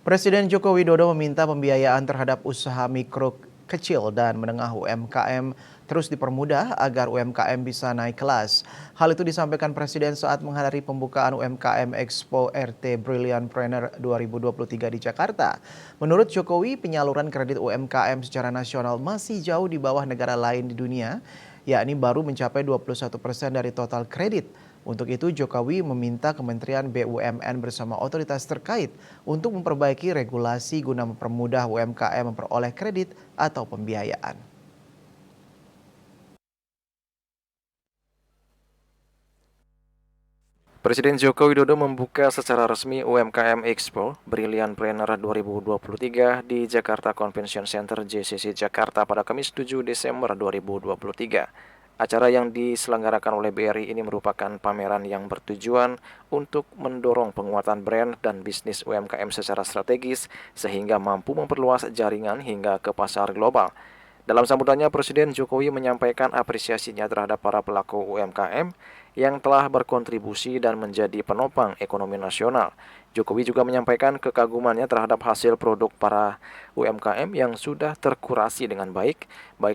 Presiden Joko Widodo meminta pembiayaan terhadap usaha mikro, kecil, dan menengah UMKM terus dipermudah agar UMKM bisa naik kelas. Hal itu disampaikan Presiden saat menghadiri pembukaan UMKM Expo RT Brilliantpreneur 2023 di Jakarta. Menurut Jokowi, penyaluran kredit UMKM secara nasional masih jauh di bawah negara lain di dunia, yakni baru mencapai 21% dari total kredit. Untuk itu Jokowi meminta Kementerian BUMN bersama otoritas terkait untuk memperbaiki regulasi guna mempermudah UMKM memperoleh kredit atau pembiayaan. Presiden Joko Widodo membuka secara resmi UMKM Expo Brilliantpreneur 2023 di Jakarta Convention Center JCC Jakarta pada Kamis 7 Desember 2023. Acara yang diselenggarakan oleh BRI ini merupakan pameran yang bertujuan untuk mendorong penguatan brand dan bisnis UMKM secara strategis sehingga mampu memperluas jaringan hingga ke pasar global. Dalam sambutannya, Presiden Jokowi menyampaikan apresiasinya terhadap para pelaku UMKM yang telah berkontribusi dan menjadi penopang ekonomi nasional. Jokowi juga menyampaikan kekagumannya terhadap hasil produk para UMKM yang sudah terkurasi dengan baik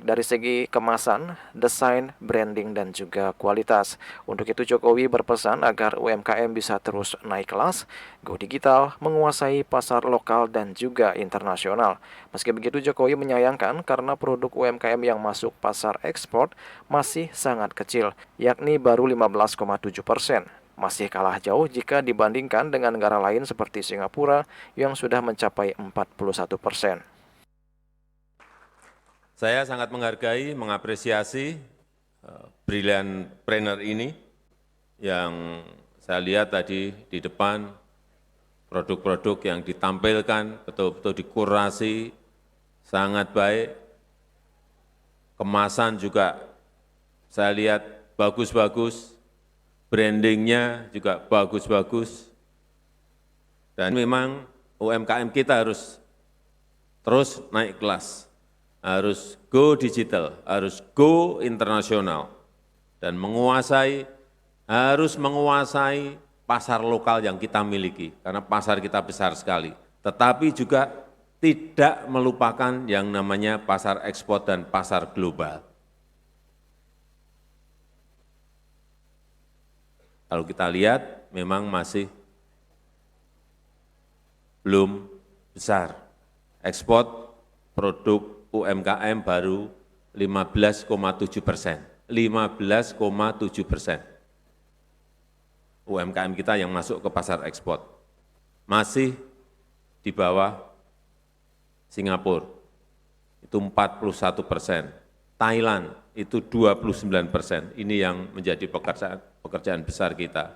dari segi kemasan, desain, branding, dan juga kualitas. Untuk itu Jokowi berpesan agar UMKM bisa terus naik kelas, go digital, menguasai pasar lokal dan juga internasional. Meski begitu Jokowi menyayangkan karena produk UMKM yang masuk pasar ekspor masih sangat kecil, yakni baru 15,7%. Masih kalah jauh jika dibandingkan dengan negara lain seperti Singapura yang sudah mencapai 41%. Saya sangat menghargai, mengapresiasi Brilliantpreneur ini yang saya lihat tadi di depan produk-produk yang ditampilkan betul-betul dikurasi sangat baik, kemasan juga saya lihat bagus-bagus, brandingnya juga bagus-bagus, dan memang UMKM kita harus terus naik kelas, harus go digital, harus go internasional, dan harus menguasai pasar lokal yang kita miliki, karena pasar kita besar sekali. Tetapi juga tidak melupakan yang namanya pasar ekspor dan pasar global. Kalau kita lihat, memang masih belum besar. Ekspor produk UMKM baru 15,7%. 15,7%. UMKM kita yang masuk ke pasar ekspor. Masih di bawah Singapura, itu 41%. Thailand itu 29%. Ini yang menjadi pekerjaan besar kita.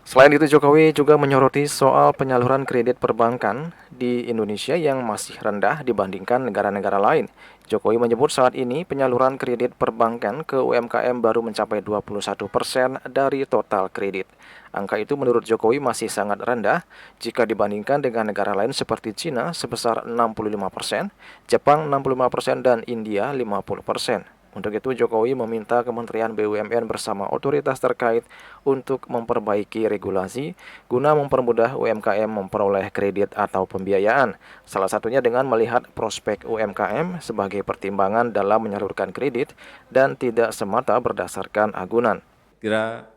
Selain itu Jokowi juga menyoroti soal penyaluran kredit perbankan di Indonesia yang masih rendah dibandingkan negara-negara lain. Jokowi menyebut saat ini penyaluran kredit perbankan ke UMKM baru mencapai 21% dari total kredit. Angka itu menurut Jokowi masih sangat rendah jika dibandingkan dengan negara lain seperti Cina sebesar 65%, Jepang 65%, dan India 50%. Untuk itu Jokowi meminta Kementerian BUMN bersama otoritas terkait untuk memperbaiki regulasi guna mempermudah UMKM memperoleh kredit atau pembiayaan. Salah satunya dengan melihat prospek UMKM sebagai pertimbangan dalam menyalurkan kredit dan tidak semata berdasarkan agunan. Kira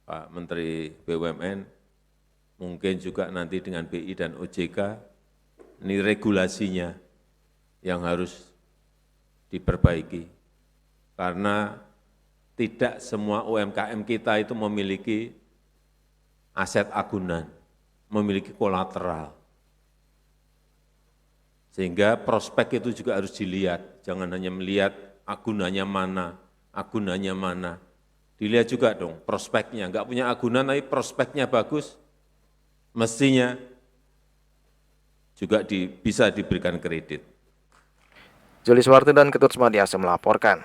Pak Menteri BUMN mungkin juga nanti dengan BI dan OJK, ini regulasinya yang harus diperbaiki, karena tidak semua UMKM kita itu memiliki aset agunan, memiliki kolateral. Sehingga prospek itu juga harus dilihat, jangan hanya melihat agunannya mana. Dilihat juga dong prospeknya, enggak punya agunan tapi prospeknya bagus, mestinya juga bisa diberikan kredit. Juli Suwarti dan Ketut Smadiasa melaporkan.